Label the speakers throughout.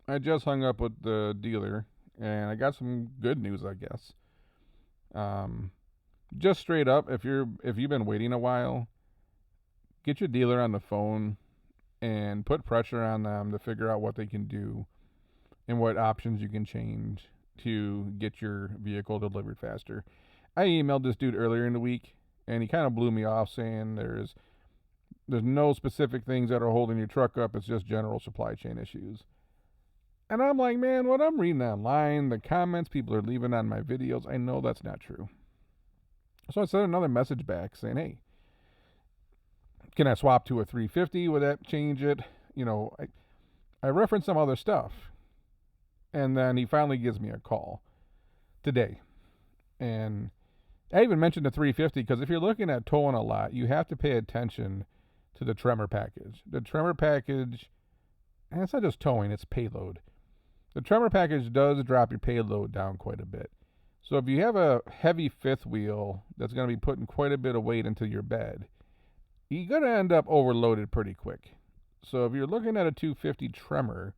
Speaker 1: I just hung up with the dealer, and I got some good news, I guess. Um, just straight up, if you've been waiting a while, get your dealer on the phone and put pressure on them to figure out what they can do and what options you can change to get your vehicle delivered faster. I emailed this dude earlier in the week, and he kind of blew me off, saying there's no specific things that are holding your truck up. It's just general supply chain issues. And I'm like, man, what I'm reading online, the comments people are leaving on my videos, I know that's not true. So I sent another message back saying, hey, can I swap to a 350? Would that change it? You know, I referenced some other stuff. And then he finally gives me a call today. And I even mentioned the 350 because if you're looking at towing a lot, you have to pay attention to the Tremor package. The Tremor package, and it's not just towing, it's payload. The Tremor package does drop your payload down quite a bit. So if you have a heavy fifth wheel that's going to be putting quite a bit of weight into your bed, you're going to end up overloaded pretty quick. So if you're looking at a 250 Tremor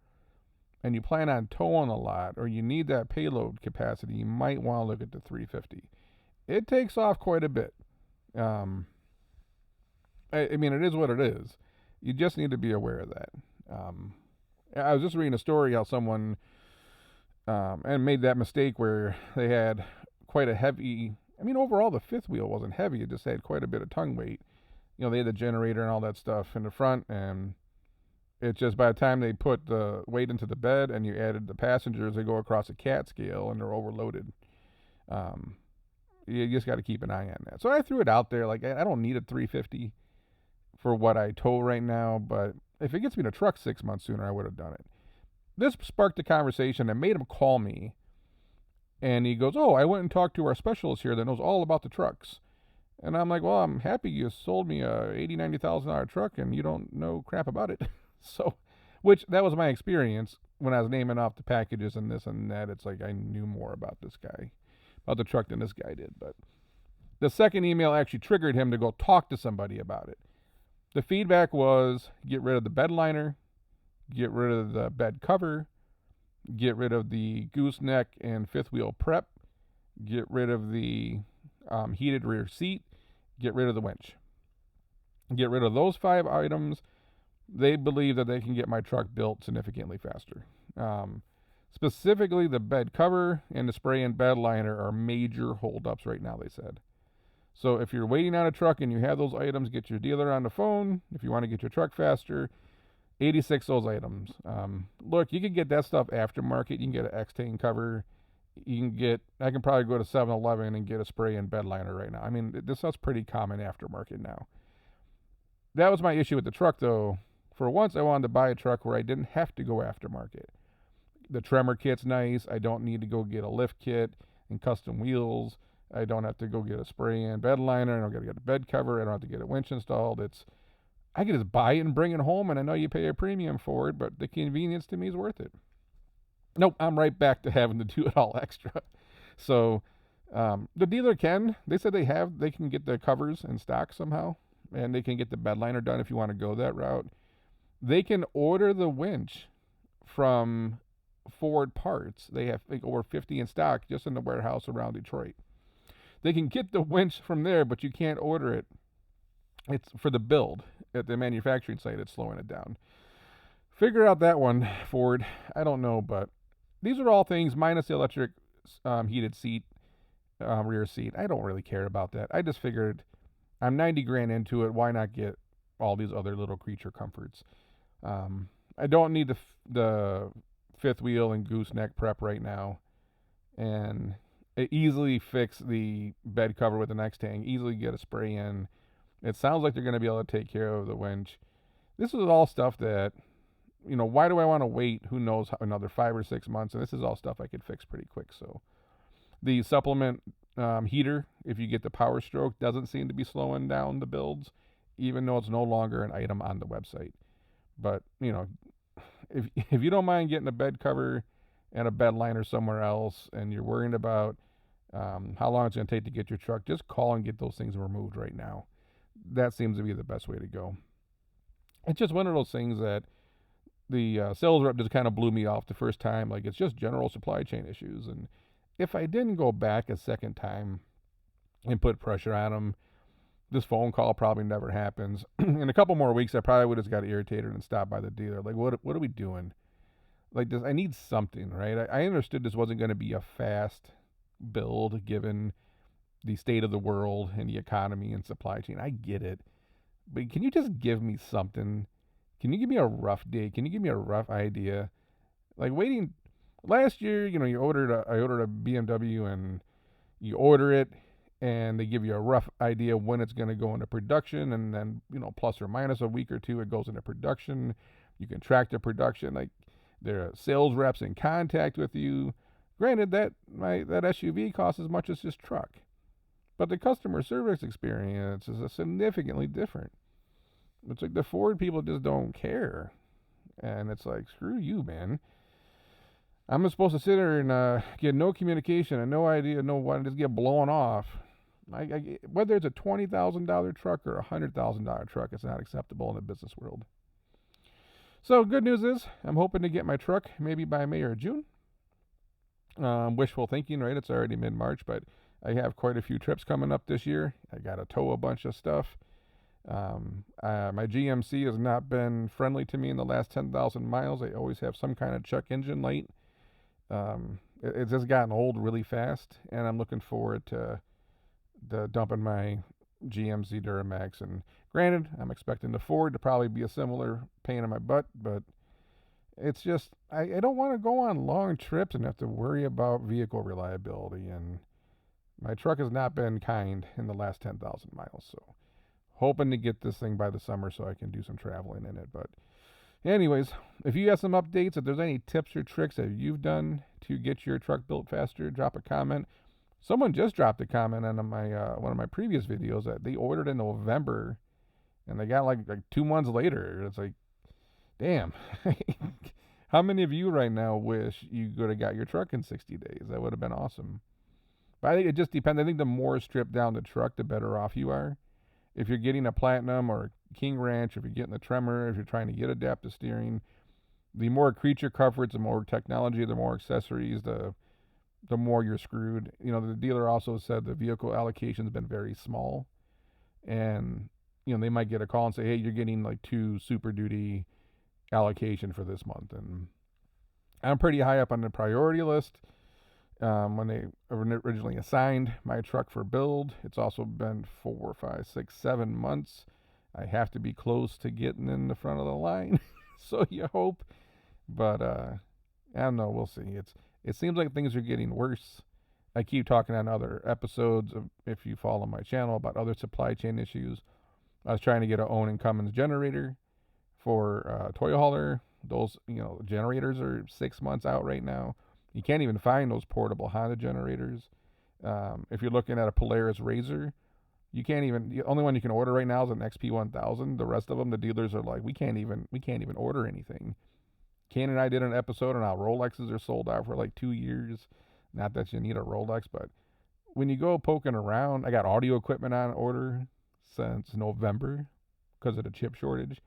Speaker 1: and you plan on towing a lot or you need that payload capacity, you might want to look at the 350. It takes off quite a bit. Um, I mean, it is what it is. You just need to be aware of that. Um, I was just reading a story how someone and made that mistake where they had quite a heavy. I mean, overall the fifth wheel wasn't heavy; it just had quite a bit of tongue weight. You know, they had the generator and all that stuff in the front, and it just by the time they put the weight into the bed and you added the passengers, they go across a cat scale and they're overloaded. Um, you just got to keep an eye on that. So I threw it out there. Like I don't need a 350 for what I tow right now, but if it gets me in a truck 6 months sooner, I would have done it. This sparked a conversation and made him call me. And he goes, "Oh, I went and talked to our specialist here that knows all about the trucks." And I'm like, "Well, I'm happy you sold me a $80,000-$90,000 truck and you don't know crap about it." So, which that was my experience when I was naming off the packages and this and that. It's like I knew more about this guy, about the truck than this guy did. But the second email actually triggered him to go talk to somebody about it. The feedback was get rid of the bed liner, get rid of the bed cover, get rid of the gooseneck and fifth wheel prep, get rid of the heated rear seat, get rid of the winch. Get rid of those 5 items. They believe that they can get my truck built significantly faster. Um, Specifically, the bed cover and the spray and bed liner are major holdups right now, they said. So if you're waiting on a truck and you have those items, get your dealer on the phone. If you want to get your truck faster, 86 those items. Look, you can get that stuff aftermarket. You can get an X-Tane cover. I can probably go to 7-Eleven and get a spray and bed liner right now. I mean, this stuff's pretty common aftermarket now. That was my issue with the truck, though. For once, I wanted to buy a truck where I didn't have to go aftermarket. The Tremor kit's nice. I don't need to go get a lift kit and custom wheels. I don't have to go get a spray and bed liner. I don't got to get a bed cover. I don't have to get a winch installed. I can just buy it and bring it home, and I know you pay a premium for it, but the convenience to me is worth it. Nope, I'm right back to having to do it all extra. So the dealer they said they can get the covers in stock somehow, and they can get the bed liner done if you want to go that route. They can order the winch from Ford Parts. They have like over 50 in stock just in the warehouse around Detroit. They can get the winch from there, but you can't order it. It's for the build at the manufacturing site. It's slowing it down. Figure out that one, Ford. I don't know, but these are all things minus the electric heated seat, rear seat. I don't really care about that. I just figured I'm 90 grand into it. Why not get all these other little creature comforts? I don't need the fifth wheel and gooseneck prep right now, and easily fix the bed cover with the X-Tang. Easily get a spray in. It sounds like they're going to be able to take care of the winch. This is all stuff that, why do I want to wait? Who knows, another 5 or 6 months? And this is all stuff I could fix pretty quick. So the supplement heater, if you get the Power Stroke, doesn't seem to be slowing down the builds, even though it's no longer an item on the website. But if you don't mind getting a bed cover and a bed liner somewhere else, and you're worried about how long it's going to take to get your truck, just call and get those things removed right now. That seems to be the best way to go. It's just one of those things that the sales rep just kind of blew me off the first time. Like, it's just general supply chain issues. And if I didn't go back a second time and put pressure on him, this phone call probably never happens. In a couple more weeks, I probably would have got irritated and stopped by the dealer. Like, what are we doing? Like this, I need something, right? I understood this wasn't going to be a fast build given the state of the world and the economy and supply chain. I get it, but can you just give me something? Can you give me a rough date? Can you give me a rough idea? Like waiting last year, I ordered a BMW and you order it and they give you a rough idea when it's going to go into production, and then plus or minus a week or two it goes into production. You can track the production. Like there are sales reps in contact with you. Granted that that SUV costs as much as this truck, but the customer service experience is significantly different. It's like the Ford people just don't care, and it's like, screw you, man. I'm supposed to sit there and get no communication and no idea, no what, just get blown off. Whether it's a $20,000 truck or a $100,000 truck, it's not acceptable in the business world. So good news is I'm hoping to get my truck maybe by May or June. Wishful thinking, right? It's already mid-March, but I have quite a few trips coming up this year. I got to tow a bunch of stuff. My GMC has not been friendly to me in the last 10,000 miles. I always have some kind of check engine light. It's just gotten old really fast, and I'm looking forward to dumping my GMC Duramax. And granted, I'm expecting the Ford to probably be a similar pain in my butt, but it's just, I don't want to go on long trips and have to worry about vehicle reliability, and my truck has not been kind in the last 10,000 miles, so hoping to get this thing by the summer so I can do some traveling in it. But anyways, if you have some updates, if there's any tips or tricks that you've done to get your truck built faster, drop a comment. Someone just dropped a comment on my one of my previous videos that they ordered in November and they got like 2 months later. It's like, damn. How many of you right now wish you could have got your truck in 60 days? That would have been awesome. But I think it just depends. I think the more stripped down the truck, the better off you are. If you're getting a Platinum or King Ranch, if you're getting the Tremor, if you're trying to get adaptive steering, the more creature comforts, the more technology, the more accessories, the more you're screwed. The dealer also said the vehicle allocation has been very small, and they might get a call and say, hey, you're getting like 2 Super Duty allocation for this month, and I'm pretty high up on the priority list. When they originally assigned my truck for build, it's also been 4, 5, 6, 7 months. I have to be close to getting in the front of the line, so you hope. But I don't know. We'll see. It seems like things are getting worse. I keep talking on other episodes, if you follow my channel, about other supply chain issues. I was trying to get a Owen and Cummins generator for toy hauler. Those generators are 6 months out right now. You can't even find those portable Honda generators. If you're looking at a Polaris Razor, the only one you can order right now is an XP1000. The rest of them, the dealers are like, we can't even order anything. Ken and I did an episode on how Rolexes are sold out for like 2 years. Not that you need a Rolex, but when you go poking around, I got audio equipment on order since November because of the chip shortage.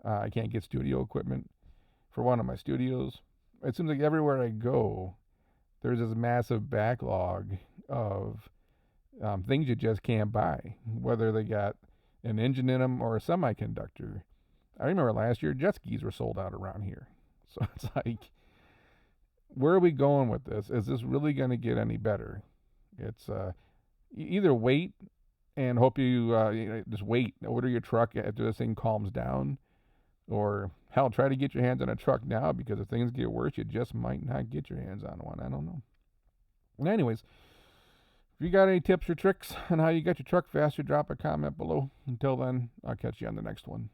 Speaker 1: I can't get studio equipment for one of my studios. It seems like everywhere I go, there's this massive backlog of things you just can't buy, whether they got an engine in them or a semiconductor. I remember last year, jet skis were sold out around here. So it's like, where are we going with this? Is this really going to get any better? It's either wait and hope you just wait, order your truck after this thing calms down, or hell, try to get your hands on a truck now, because if things get worse, you just might not get your hands on one. I don't know. Anyways, if you got any tips or tricks on how you get your truck faster, drop a comment below. Until then, I'll catch you on the next one.